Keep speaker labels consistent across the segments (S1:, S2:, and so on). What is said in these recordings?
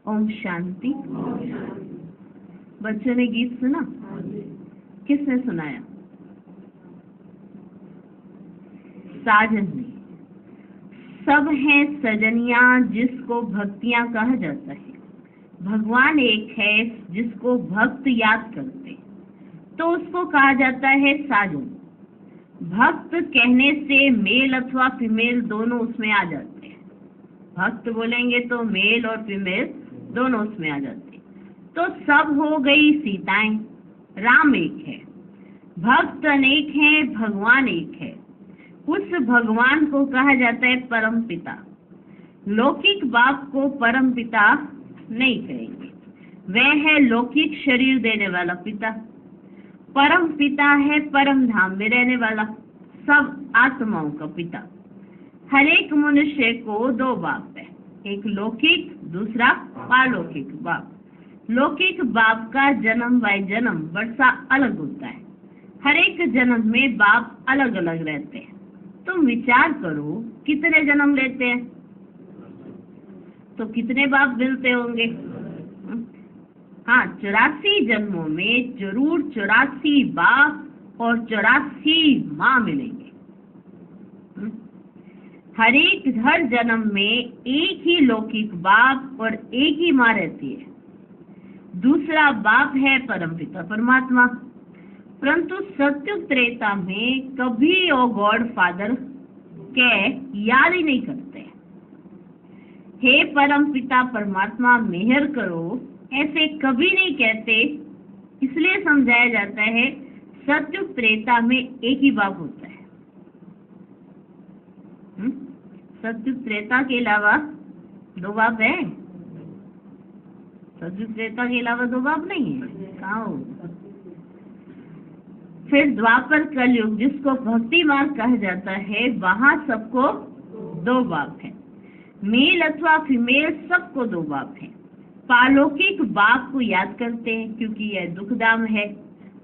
S1: ओम शांति। बच्चों ने गीत सुना? किसने सुनाया? साजन ने। सब है सजनिया जिसको भक्तियां कहा जाता है। भगवान एक है जिसको भक्त याद करते, तो उसको कहा जाता है साजन। भक्त कहने से मेल अथवा फीमेल दोनों उसमें आ जाते हैं। भक्त बोलेंगे तो मेल और फीमेल दोनों उसमें आ जाते हैं। तो सब हो गई सीताएं। राम एक है, भक्त अनेक हैं, भगवान एक है। उस भगवान को कहा जाता है परम पिता। लौकिक बाप को परम पिता नहीं कहेंगे, वह है लौकिक शरीर देने वाला पिता। परम पिता है परम धाम में रहने वाला, सब आत्माओं का पिता। हर एक मनुष्य को दो बाप है, एक लौकिक, दूसरा पारलौकिक बाप। लौकिक बाप का जन्म बाय जन्म वर्षा अलग होता है। हर एक जन्म में बाप अलग अलग रहते हैं। तुम विचार करो कितने जन्म लेते हैं तो कितने बाप मिलते होंगे? हाँ, 84 जन्मों में जरूर 84 बाप और 84 माँ मिलेंगे। हर जन्म में एक ही लौकिक बाप और एक ही माँ रहती है। दूसरा बाप है परमपिता परमात्मा। परंतु सत्युग त्रेता में कभी वो गॉड फादर के याद ही नहीं करते। हे परम पिता परमात्मा मेहर करो, ऐसे कभी नहीं कहते। इसलिए समझाया जाता है सत्युग त्रेता में एक ही बाप होता है। सत्युग त्रेता के अलावा दो बाप है? सत्युग त्रेता के अलावा दो बाप नहीं है। कहाँ हो? फिर द्वापर कलयुग जिसको भक्ति मार्ग कहा जाता है, वहां सबको दो बाप है। मेल अथवा फीमेल सबको दो बाप है। पारलौकिक बाप को याद करते हैं क्योंकि यह दुखधाम है।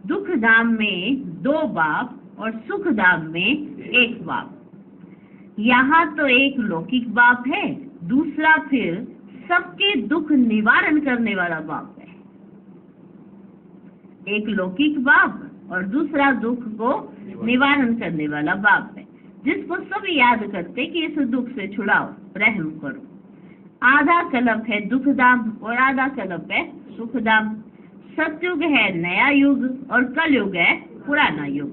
S1: दुखधाम में दो बाप और सुखधाम में एक बाप। यहाँ तो एक लौकिक बाप है, दूसरा फिर सबके दुख निवारण करने वाला बाप है। एक लौकिक बाप और दूसरा दुख को निवारण करने वाला बाप है, जिसको सब याद करते कि इस दुख से छुड़ाओ, रहम करो। आधा कल्प है दुखधाम और आधा कल्प है सुखधाम। सतयुग है नया युग और कलयुग है पुराना युग।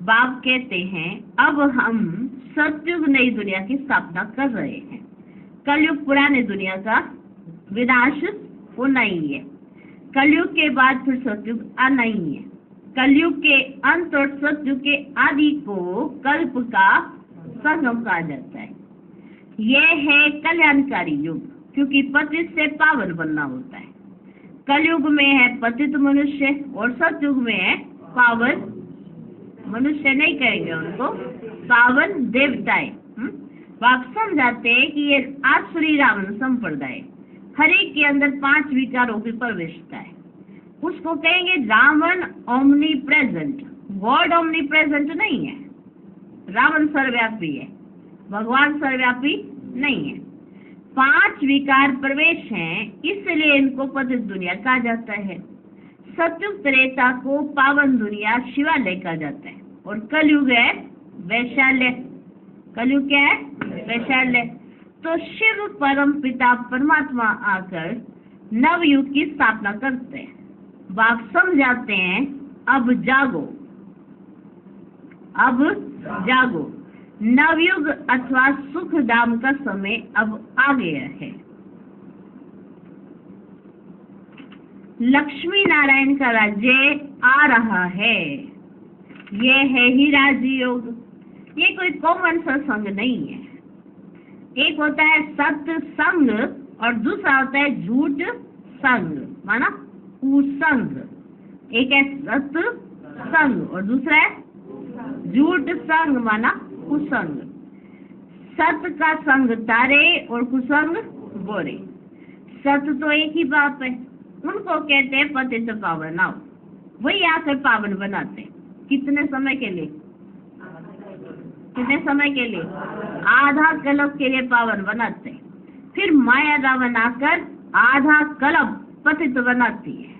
S1: बाप कहते हैं अब हम सतयुग नई दुनिया की स्थापना कर रहे हैं। कलयुग पुराने दुनिया का विनाश होना ही है। कलयुग के बाद फिर सतयुग आना ही है। कलयुग के अंत और सतयुग के आदि को कल्प का संगम कहा जाता है। यह है कल्याणकारी युग, क्योंकि पतित से पावन बनना होता है। कलयुग में है पतित मनुष्य और सतयुग में है पावन मनुष्य, नहीं कहेंगे उनको, पावन देवताएं। आप समझाते हैं कि ये आसुरी रावण संप्रदाय, हर एक के अंदर 5 विकारों की प्रविष्टता है। उसको कहेंगे Ravan omnipresent. God omnipresent नहीं है, रावण सर्वव्यापी है, भगवान सर्वव्यापी नहीं है। 5 विकार प्रवेश हैं, इसलिए इनको पतित दुनिया कहा जाता है। सतयुग त्रेता को पावन दुनिया शिवालय कहा जाता है और कलयुग है वैशाल्य। कलयुग क्या है? वैशाल्य। तो शिव परम पिता परमात्मा आकर नवयुग की स्थापना करते हैं। बाप समझाते हैं अब जागो, अब जागो। नवयुग अथवा सुखधाम का समय अब आ गया है। लक्ष्मी नारायण का राज्य आ रहा है। यह है ही राजयोग। ये कोई कॉमन सा संग नहीं है। एक होता है सत्संग और दूसरा होता है झूठ संग, माना कुसंग। एक है सत्संग और दूसरा है झूठ संग, माना कुसंग। सत का संग तारे और कुसंग गोरे। सत तो एक ही बाप है, उनको कहते हैं पतित पावन। आओ, वही आकर पावन बनाते। कितने समय के लिए? कितने समय के लिए? आधा कल्प के लिए पावन बनाते। फिर माया रावण आकर आधा कल्प पतित बनाती है।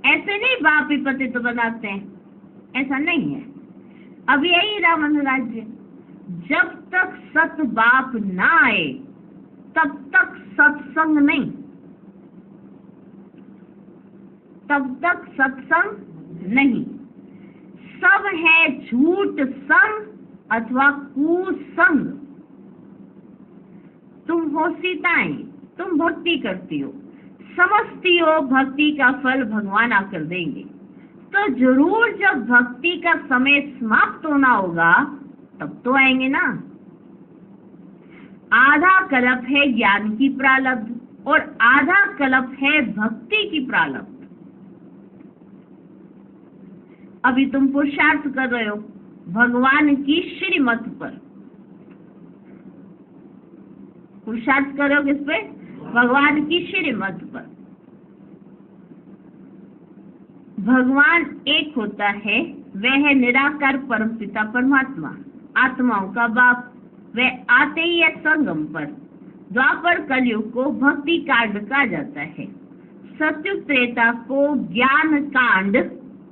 S1: ऐसे नहीं बाप ही पतित बनाते हैं, ऐसा नहीं है। अब यही रावण राज्य, जब तक सत बाप ना आए तब तक सत्संग नहीं, तब तक सत्संग नहीं। सब है झूठ संग अथवा कुसंग। तुम हो सीताएं, तुम भक्ति करती हो, समझती हो भक्ति का फल भगवान आकर देंगे, तो जरूर जब भक्ति का समय समाप्त होना होगा तब तो आएंगे ना। आधा कल्प है ज्ञान की प्रारब्ध और आधा कल्प है भक्ति की प्रारब्ध। अभी तुम पुरुषार्थ कर रहे हो भगवान की श्रीमत पर, पुरुषार्थ कर रहे हो किस पे? भगवान की श्रीमत पर। भगवान एक होता है, वह है निराकार परमपिता परमात्मा, आत्माओं का बाप। वह आते ही है संगम पर। द्वापर कलयुग को भक्ति कांड कहा जाता है, सत्युग त्रेता को ज्ञान कांड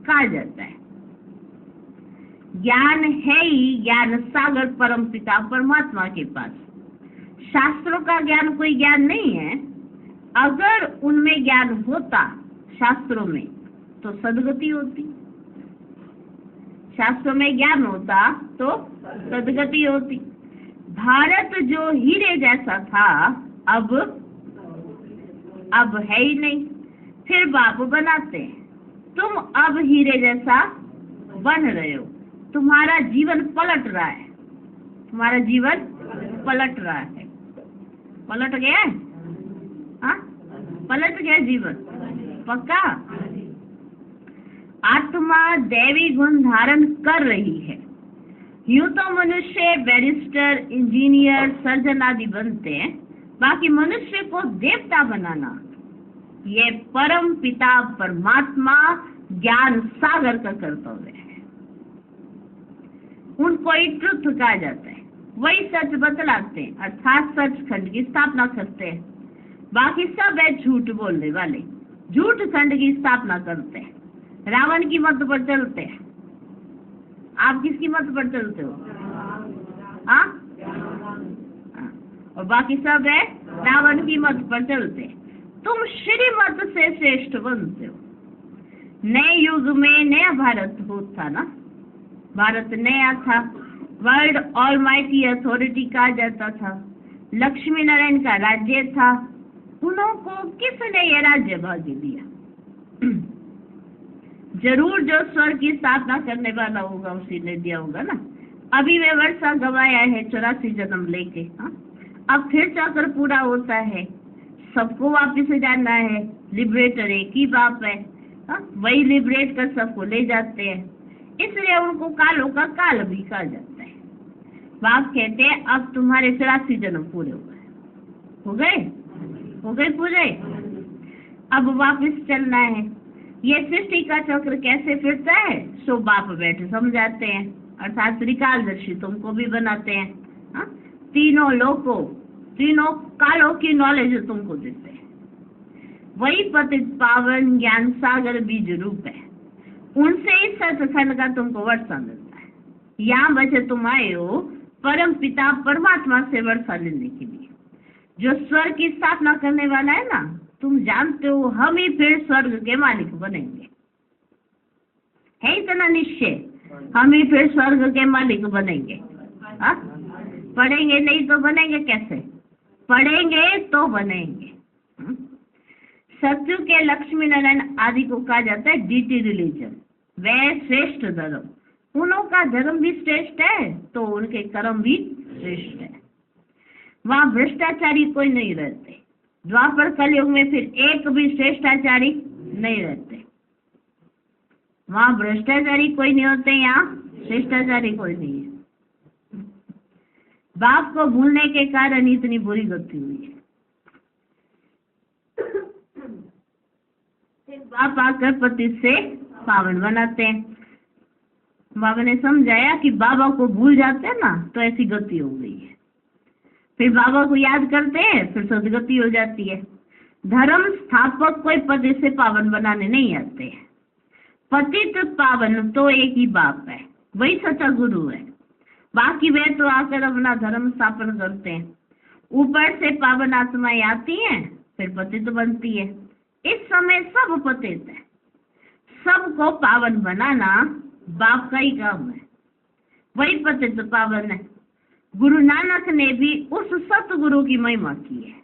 S1: कहा जाता है। ज्ञान है ही ज्ञान सागर परमपिता परमात्मा के पास। शास्त्रों का ज्ञान कोई ज्ञान नहीं है। अगर उनमें ज्ञान होता शास्त्रों में तो सदगति होती, शास्त्रों में ज्ञान होता तो सदगति होती। भारत जो हीरे जैसा था अब है ही नहीं, फिर बाप बनाते हैं। तुम अब हीरे जैसा बन रहे हो, तुम्हारा जीवन पलट रहा है, तुम्हारा जीवन पलट रहा है। पलट गया है? हाँ, पलट गया जीवन पक्का। आत्मा दैवी गुण धारण कर रही है। यूं तो मनुष्य बैरिस्टर, इंजीनियर, सर्जन आदि बनते हैं, बाकी मनुष्य को देवता बनाना ये परम पिता परमात्मा ज्ञान सागर का कर्तव्य है। उनको ही ट्रुथ कहा जाता है, वही सच बतलाते हैं, अर्थात सच खंड की स्थापना करते हैं। बाकी सब है झूठ बोलने वाले, झूठ खंड की स्थापना करते हैं, रावण की मत पर चलते हैं। आप किसकी मत पर चलते हो? हाँ, और बाकी सब है रावण की मत पर चलते हैं। तुम श्रीमत से श्रेष्ठ बनते हो। नए युग में नया भारत होता ना, भारत नया था, वर्ल्ड ऑलमाइटी अथॉरिटी कहा जाता था, लक्ष्मी नारायण का राज्य था। उनको किसने ये राज्य भाग्य दिया? जरूर जो स्वर्ग की स्थापना करने वाला होगा उसी ने दिया होगा ना। अभी वे वर्षा गवाया है 84 जन्म लेके, हाँ? अब फिर चक्र पूरा होता है, सबको वापिस जाना है। लिबरेटर एक ही बाप है, हाँ? वही लिबरेट कर सबको ले जाते हैं, इसलिए उनको कालों का काल भी कहा जाता है। बाप कहते हैं अब तुम्हारे 84 जन्म पूरे हो गए पूरे, अब वापिस चलना है। ये सृष्टि का चक्र कैसे फिरता है सो बाप बैठे समझाते हैं, अर्थात त्रिकालदर्शी तुमको भी बनाते हैं, हाँ? तीनों लोगों, तीनों कालों की नॉलेज तुमको देते हैं। वही पतित पावन ज्ञान सागर बीज रूप है, उनसे ही सचखंड का तुमको वर्षा मिलता है। यहाँ बचे तुम आए हो परम पिता परमात्मा से वर्षा लेने के लिए, जो स्वर्ग की स्थापना करने वाला है ना। तुम जानते हो हम ही फिर स्वर्ग के मालिक बनेंगे, है इतना निश्चय, हम ही फिर स्वर्ग के मालिक बनेंगे। हाँ? पढ़ेंगे नहीं तो बनेंगे कैसे? पढ़ेंगे तो बनेंगे। सत्यु के लक्ष्मी नारायण आदि को कहा जाता है डीटी रिलीजन, वह श्रेष्ठ धर्म। उन्हों का धर्म भी श्रेष्ठ है तो उनके कर्म भी श्रेष्ठ है। वहाँ भ्रष्टाचारी कोई नहीं रहते। द्वापर कलयुग में फिर एक भी श्रेष्ठाचारी नहीं रहते। वहाँ भ्रष्टाचारी कोई नहीं होते, यहाँ श्रेष्ठाचारी कोई नहीं है। बाप को भूलने के कारण इतनी बुरी गति हुई है। फिर बाप आकर पति से पावन बनाते हैं। बाबा ने समझाया कि बाबा को भूल जाते हैं ना तो ऐसी गति हो गई है। फिर बाबा को याद करते हैं फिर सदगति हो जाती है। धर्म स्थापक कोई पति से पावन बनाने नहीं आते। पतित पावन तो एक ही बाप है, वही सच्चा गुरु है। बाकी वे तो आकर अपना धर्म स्थापन करते हैं। ऊपर से पावन आत्माएं आती हैं, फिर पतित बनती है। इस समय सब पतित है। सबको पावन बनाना बाप का ही काम है, वही पतित पावन है। गुरु नानक ने भी उस सतगुरु की महिमा की है।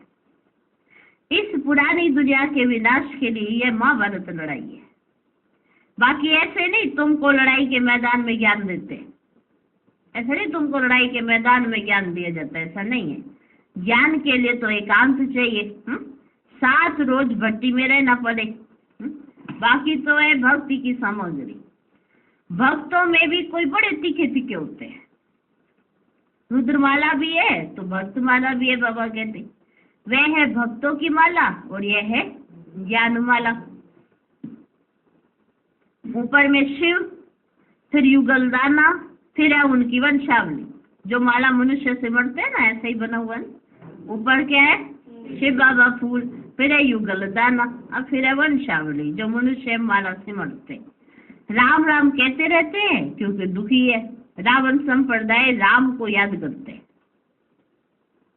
S1: इस पुरानी दुनिया के विनाश के लिए यह महाभारत लड़ाई है। बाकी ऐसे नहीं तुमको लड़ाई के मैदान में ज्ञान देते, ऐसा नहीं तुमको लड़ाई के मैदान में ज्ञान दिया जाता है, ऐसा नहीं है। ज्ञान के लिए तो एकांत चाहिए, 7 रोज भट्टी में रहना पड़े। बाकी तो है भक्ति की सामग्री। भक्तों में भी कोई बड़े तीखे तीखे होते हैं। रुद्रमाला भी है तो भक्तमाला भी है। बाबा कहते वह है भक्तों की माला और यह है ज्ञान माला। ऊपर में शिव, फिर युगल दाना, फिर है उनकी वंशावली। जो माला मनुष्य से बढ़ते हैं ना, ऐसा ही बना हुआ है। ऊपर क्या है? शिव बाबा फूल, फिर है युगल दाना, और फिर है वंशावली जो मनुष्य माला से मरते। राम राम कहते रहते हैं क्योंकि दुखी है। रावण संप्रदाय राम को याद करते हैं।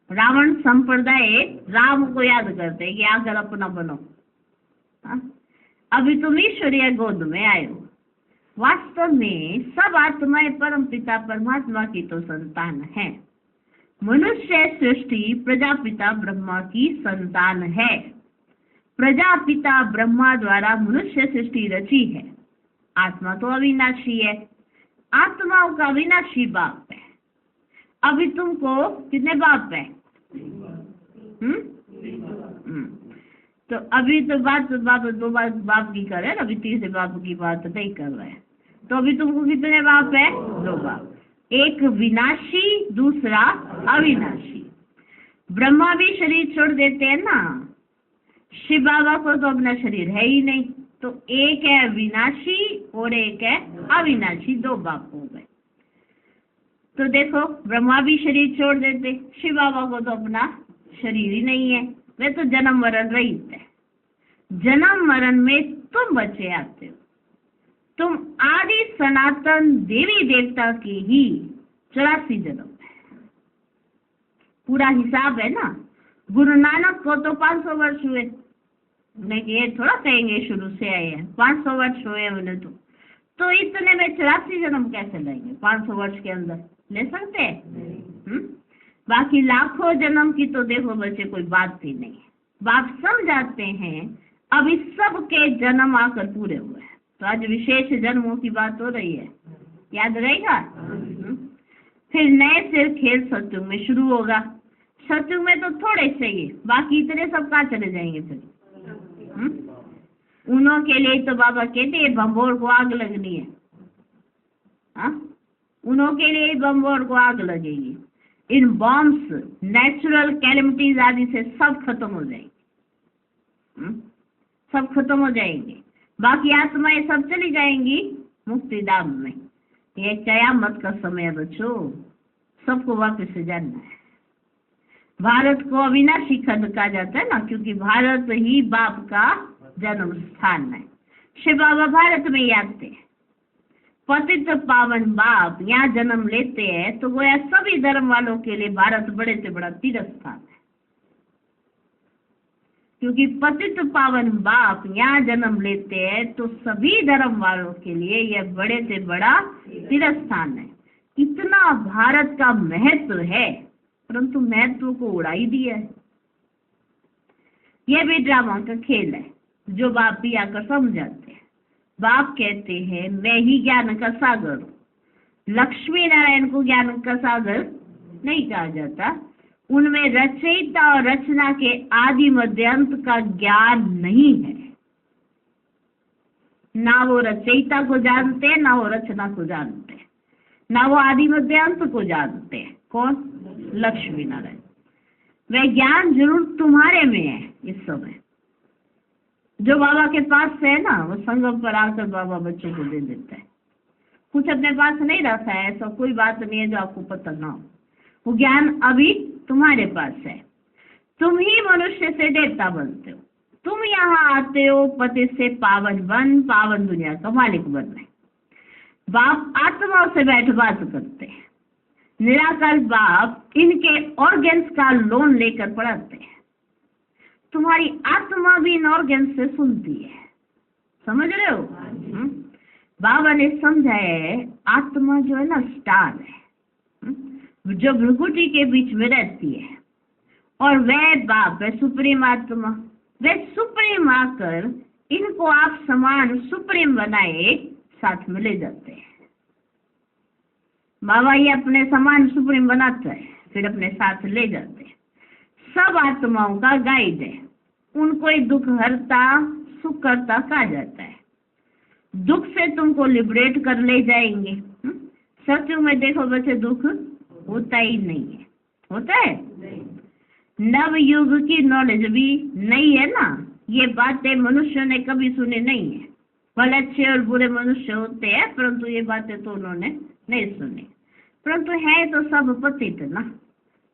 S1: रावण संप्रदाय राम को याद करते हैं कि आकर अपना बनो। अभी तुम ईश्वरीय गोद में आए हो। वास्तव में सब आत्माएं परम पिता परमात्मा की तो संतान है। मनुष्य सृष्टि प्रजापिता ब्रह्मा की संतान है। प्रजापिता ब्रह्मा द्वारा मनुष्य सृष्टि रची है। आत्मा तो अविनाशी है। आत्माओं का विनाशी बाप है। अभी तुमको कितने बाप है? तो अभी तो बात दो बाप की कर रहे हैं, अभी तीसरे बाप की बात नहीं कर रहे हैं। तो अभी तुमको कितने बाप है? 2 बाप, एक विनाशी, दूसरा अविनाशी। ब्रह्मा भी शरीर छोड़ देते हैं ना। शिव बाबा को तो अपना शरीर है ही नहीं, तो एक है विनाशी और एक है अविनाशी, 2 बाप हो गए। तो देखो ब्रह्मा भी शरीर छोड़ देते, शिव बाबा को तो अपना शरीर ही नहीं है, वे तो जन्म मरण रहित है। जन्म मरण में तुम बचे आते हो। तुम आदि सनातन देवी देवता की ही 84 जन्म है। पूरा हिसाब है ना। गुरु नानक को तो 500 वर्ष हुए, नहीं ये थोड़ा कहेंगे शुरू से आए हैं, 500 वर्ष हुए उन्हें। तो इतने में 84 जन्म कैसे लेंगे? 500 वर्ष के अंदर ले सकते हैं? बाकी लाखों जन्म की तो देखो बच्चे कोई बात ही नहीं है। बाप समझाते हैं अब इस सब के जन्म आकर पूरे हुए हैं। तो आज विशेष जन्मों की बात हो रही है, याद रहेगा। फिर नए सिर खेल सत्युग में शुरू होगा। सत्युग में तो थोड़े चाहिए, बाकी इतने सब कहाँ चले जाएंगे फिर? उन्हों के लिए तो बाबा कहते हैं बम्बोर को आग लगनी है। उन्हों के लिए बम्बोर को आग लगेगी। इन बॉम्ब्स, नेचुरल कैलेमिटीज आदि से सब खत्म हो जाएंगे। सब खत्म हो जाएंगे। बाकी आत्माएं सब चली जाएंगी मुक्ति धाम में। ये कयामत का समय है बच्चों, सबको वापस से जानना है। भारत को अविनाशी खंड कहा जाता है ना, क्योंकि भारत ही बाप का जन्म स्थान है। शिव बाबा भारत में ही आते हैं। पतित पावन बाप यहाँ जन्म लेते हैं तो गोया सभी धर्म वालों के लिए भारत बड़े से बड़ा तीर्थ स्थान है। क्योंकि पतित पावन बाप यहाँ जन्म लेते हैं तो सभी धर्म वालों के लिए यह बड़े से बड़ा तीर्थ स्थान है। इतना भारत का महत्व है, परंतु महत्व को उड़ा ही दिया है। यह भी ड्रामा का खेल है जो बाप भी आकर समझाते हैं। बाप कहते हैं मैं ही ज्ञान का सागर हूँ। लक्ष्मी नारायण को ज्ञान का सागर नहीं कहा जाता। उनमें रचयिता और रचना के आदि मध्य अंत का ज्ञान नहीं है। ना वो रचयिता को जानते हैं, ना वो रचना को जानते हैं, ना वो आदि मध्य अंत को जानते हैं। कौन? लक्ष्मी नारायण। वह ज्ञान जरूर तुम्हारे में है। इस समय जो बाबा के पास है ना, वो संगम पर आकर बाबा बच्चों को दे देता है। कुछ अपने पास नहीं रखा है, ऐसा कोई बात नहीं है जो आपको पता ना हो। वो ज्ञान अभी तुम्हारे पास है। तुम ही मनुष्य से देवता बनते हो। यहाँ आते हो पति से पावन बन, पावन दुनिया का मालिक बन रहे। बाप आत्माओं से बैठ बात करते हैं। निराकार बाप इनके ऑर्गन्स का लोन लेकर पढ़ाते हैं। तुम्हारी आत्मा भी इन ऑर्गन्स से सुनती है, समझ रहे हो? बाबा ने समझाया है आत्मा जो है ना स्टार है, जो भ्रुकुटी के बीच में रहती है, और वह बाप है सुप्रीम आत्मा। वह सुप्रीम आकर इनको आप समान सुप्रीम बनाए साथ में ले जाते हैं। बाबा ये अपने समान सुप्रीम बनाता है, फिर अपने साथ ले जाते हैं। सब आत्माओं का गाइड है। उनको ही दुख हरता सुख करता कहा जाता है। दुख से तुमको लिबरेट कर ले जाएंगे। सत्युग में देखो बच्चे दुख होता ही नहीं है, होता है? नव युग की नॉलेज भी नहीं है ना। ये बातें मनुष्यों ने कभी सुनी नहीं है। भले अच्छे और बुरे मनुष्य होते हैं, परंतु ये बातें तो उन्होंने नहीं सुनी। परंतु है तो सब पतित ना।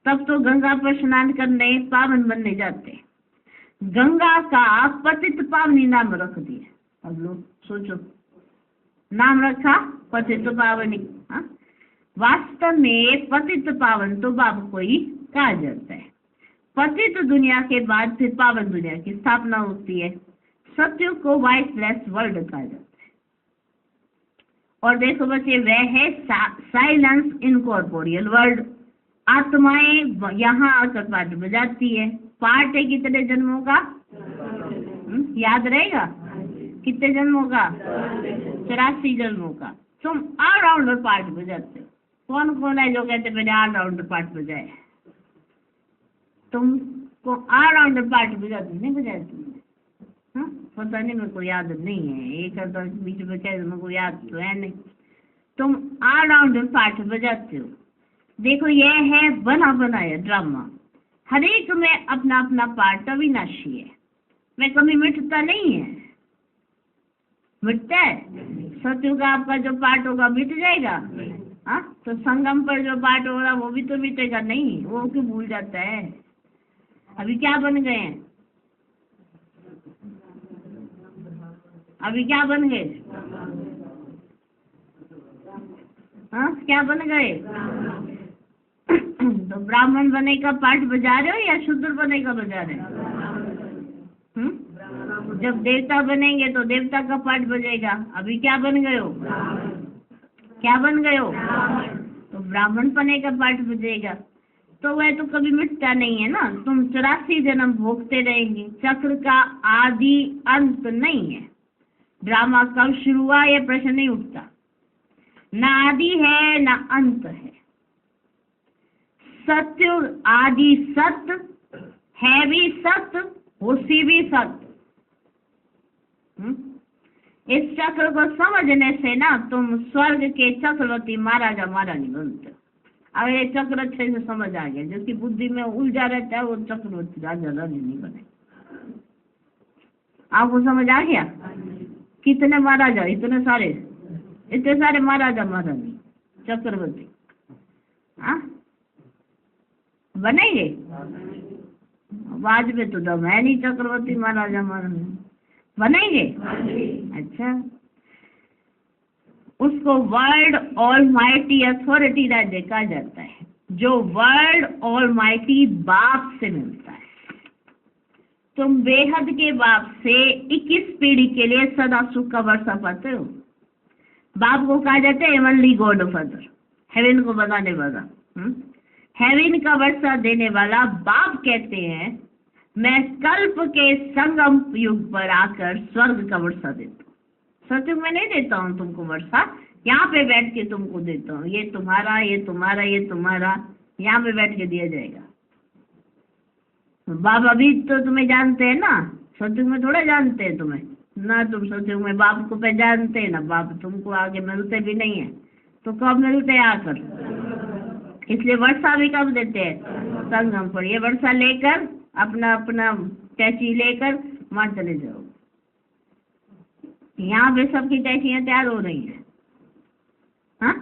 S1: तब तो गंगा पर स्नान करने पावन बनने जाते। गंगा का पतित पावनी नाम रख दिया। अब लोग सोचो, नाम रखा पतित पावनी। वास्तव में पतित पावन तो बाप को ही कहा जाता है। पतित दुनिया के बाद फिर पावन दुनिया की स्थापना होती है। सत्युग को वॉइसलेस वर्ल्ड कहा जाता है। और देखो बच्चे, वह है साइलेंस इनकॉर्पोरियल वर्ल्ड। आत्माएं यहाँ आकर पाठ बजाती है। पाठ है कितने जन्मों का? याद रहेगा? कितने जन्मों का? 84 जन्मों का। तुम ऑलराउंडर पाठ बजाते हो। कौन कौन है जो कहते मैंने ऑलराउंडर पाठ बजाया? तुमको ऑलराउंडर पाठ बजाते नहीं बजाया तुमने? पता नहीं, मेरे को याद नहीं है। एक तो बीच में क्या मेरे को याद तो है नहीं। तुम ऑलराउंडर पाठ बजाते हो। देखो यह है बना बनाया ड्रामा। हर एक में अपना अपना पार्ट अविनाशी है। मैं कभी मिटता नहीं है। मिटता है? सत्युग का आपका जो पार्ट होगा मिट जाएगा। हाँ, तो संगम पर जो पार्ट होगा वो भी तो मिटेगा नहीं। वो क्यों भूल जाता है? अभी क्या बन गए हैं? अभी क्या बन गए? हाँ, क्या बन गए? तो ब्राह्मण बने का पाठ बजा रहे हो या शूद्र बने का बजा रहे हो? जब देवता बनेंगे तो देवता का पाठ बजेगा। अभी क्या बन गए हो? क्या बन गए हो? तो ब्राह्मण बने का पाठ बजेगा। तो वह तो कभी मिटता नहीं है ना। तुम 84 जन्म भोगते रहेंगे। चक्र का आदि अंत नहीं है। ड्रामा कब शुरू हुआ यह प्रश्न नहीं उठता। ना आदि है ना अंत है। सत्युग आदि सत्य है भी सत्य, होशी भी सत्य। इस चक्र को समझने से ना तुम स्वर्ग के चक्रवर्ती महाराजा महारानी बनते हो। अगर ये चक्र अच्छे से समझ आ गया, जिसकी बुद्धि में उलझा रहता है वो चक्रवर्ती राजा रानी नहीं बने। आपको समझ आ गया? कितने महाराजा, इतने सारे महाराजा महारानी चक्रवर्ती बनेंगे? आज में तो दम है नहीं चक्रवर्ती महाराजा महारानी बनेंगे। अच्छा, उसको वर्ल्ड ऑलमाइटी अथॉरिटी राज्य कहा जाता है, जो वर्ल्ड ऑलमाइटी बाप से मिलता है। तुम बेहद के बाप से 21 पीढ़ी के लिए सदा सुख का वर्षा पाते हो। बाप को कहा जाता है हेवनली गॉड फादर, हेवन को बनाने वाला। हेवन का वर्षा देने वाला बाप कहते हैं मैं कल्प के संगम युग पर आकर स्वर्ग का वर्षा देता हूँ। सत्युग में नहीं देता हूँ तुमको वर्षा, यहाँ पे बैठ के तुमको देता हूँ। ये तुम्हारा, ये तुम्हारा, ये तुम्हारा, यहाँ पे बैठ के दिया जाएगा। बाप अभी तो तुम्हें जानते हैं ना, सत्युग में थोड़ा जानते हैं तुम्हें ना। तुम सत्युग में बाप को पहचानते हैं ना, बाप तुमको आगे मिलते भी नहीं है। तो कब मिलते हैं आकर? इसलिए वर्षा भी कब देते हैं? संगम पर। ये वर्षा लेकर अपना अपना टैची लेकर वहां चले जाओ। यहाँ पे सबकी टैचियाँ तैयार हो रही हैं। हाँ,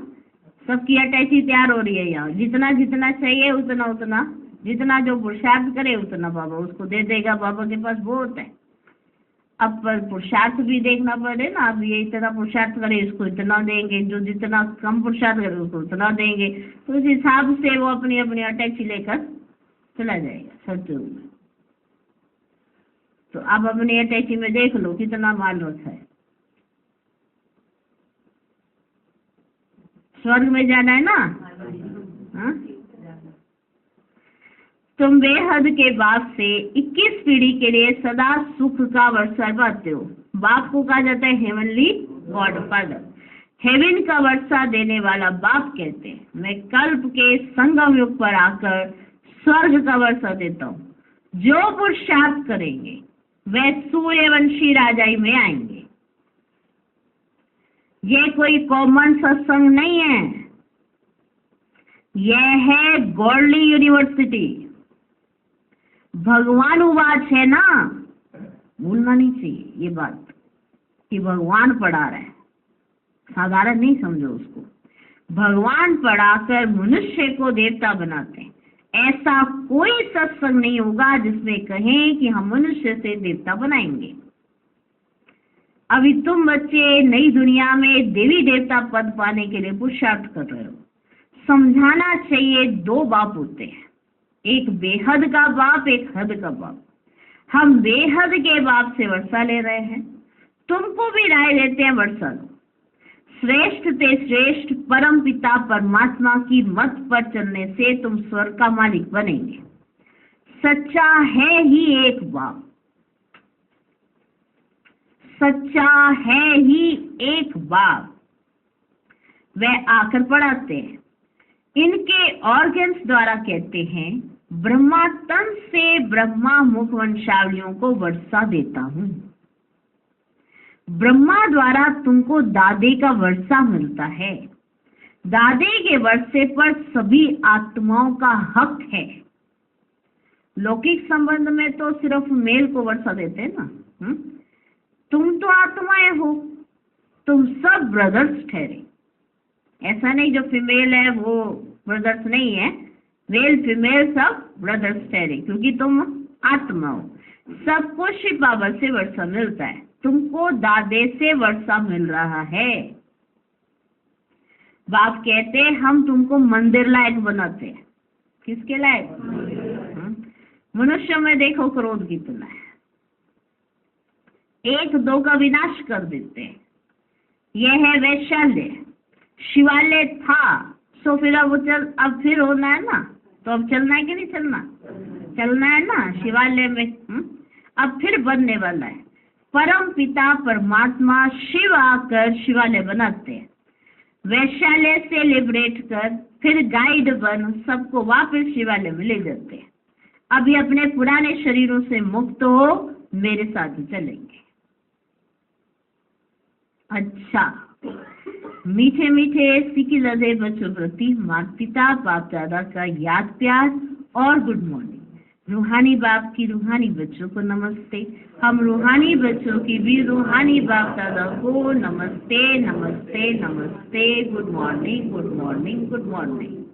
S1: सबकी अटैची तैयार हो रही है यहाँ। जितना जितना चाहिए उतना उतना, जितना जो पुरुषार्थ करे उतना बाबा उसको दे देगा। बाबा के पास बहुत है। अब पर पुरुषार्थ भी देखना पड़े ना। अब ये इतना पुरुषार्थ करे इसको इतना देंगे, जो जितना कम पुरुषार्थ करे उसको उतना देंगे, तो उस हिसाब से वो अपनी अपनी अटैची लेकर चला जाएगा सत्युग में। तो अब अपनी अटैची में देख लो कितना माल रखा है। स्वर्ग में जाना है ना। हाँ? तुम बेहद के बाप से 21 पीढ़ी के लिए सदा सुख का वर्षा पाते हो। बाप को कहा जाता है हेवनली गॉड फादर। हेवन का वर्षा देने वाला बाप कहते हैं, मैं कल्प के संगम युग पर आकर स्वर्ग का वर्षा देता हूँ। जो पुरुषार्थ करेंगे वे सूर्यवंशी राजाई में आएंगे। ये कोई कॉमन सत्संग नहीं है, यह है गॉडली यूनिवर्सिटी। भगवान उवाच है ना, भूलना नहीं चाहिए ये बात कि भगवान पढ़ा रहे हैं, साधारण नहीं समझो उसको। भगवान पढ़ाकर मनुष्य को देवता बनाते हैं। ऐसा कोई सत्संग नहीं होगा जिसमें कहें कि हम मनुष्य से देवता बनाएंगे। अभी तुम बच्चे नई दुनिया में देवी देवता पद पाने के लिए पुरुषार्थ कर रहे हो। समझाना चाहिए दो बाप होते हैं, एक बेहद का बाप, एक हद का बाप। हम बेहद के बाप से वर्षा ले रहे हैं, तुमको भी राय देते हैं वर्षा लो। श्रेष्ठ ते श्रेष्ठ परम पिता परमात्मा की मत पर चलने से तुम स्वर्ग का मालिक बनेंगे। सच्चा है ही एक बाप, सच्चा है ही एक बाप। वह आकर पढ़ाते हैं। इनके ऑर्गन्स द्वारा कहते हैं, ब्रह्मा तन से ब्रह्मा मुख वंशावलियों को वर्षा देता हूँ। ब्रह्मा द्वारा तुमको दादे का वर्षा मिलता है। दादे के वर्षे पर सभी आत्माओं का हक है। लौकिक संबंध में तो सिर्फ मेल को वर्षा देते हैं ना। तुम तो आत्माएं हो, तुम सब ब्रदर्स ठहरे। ऐसा नहीं जो फीमेल है वो ब्रदर्स नहीं है, मेल फीमेल सब ब्रदर्स ठहरे, क्योंकि तुम आत्मा हो। सबको शिव बाबा से वर्षा मिलता है, तुमको दादे से वर्षा मिल रहा है। बाप कहते हैं हम तुमको मंदिर लायक बनाते हैं। किसके लायक? मनुष्य में देखो क्रोध कितना है, एक दो का विनाश कर देते हैं। यह है वैशाल्य। शिवालय था तो फिर अब फिर होना है ना, तो अब चलना है कि नहीं चलना? चलना है ना शिवालय में। अब फिर बनने वाला है। परम पिता परमात्मा शिव आकर शिवालय बनाते हैं। वैशाल्य से लिबरेट कर फिर गाइड बन सबको वापस शिवालय में ले जाते हैं। अभी अपने पुराने शरीरों से मुक्त हो, मेरे साथ चलेंगे। अच्छा, मीठे मीठे सीखी लदे बच्चों प्रति माता पिता बाप दादा का याद प्यार और गुड मॉर्निंग। रूहानी बाप की रूहानी बच्चों को नमस्ते। हम रूहानी बच्चों की भी रूहानी बाप दादा को नमस्ते नमस्ते नमस्ते। Good morning good morning good morning.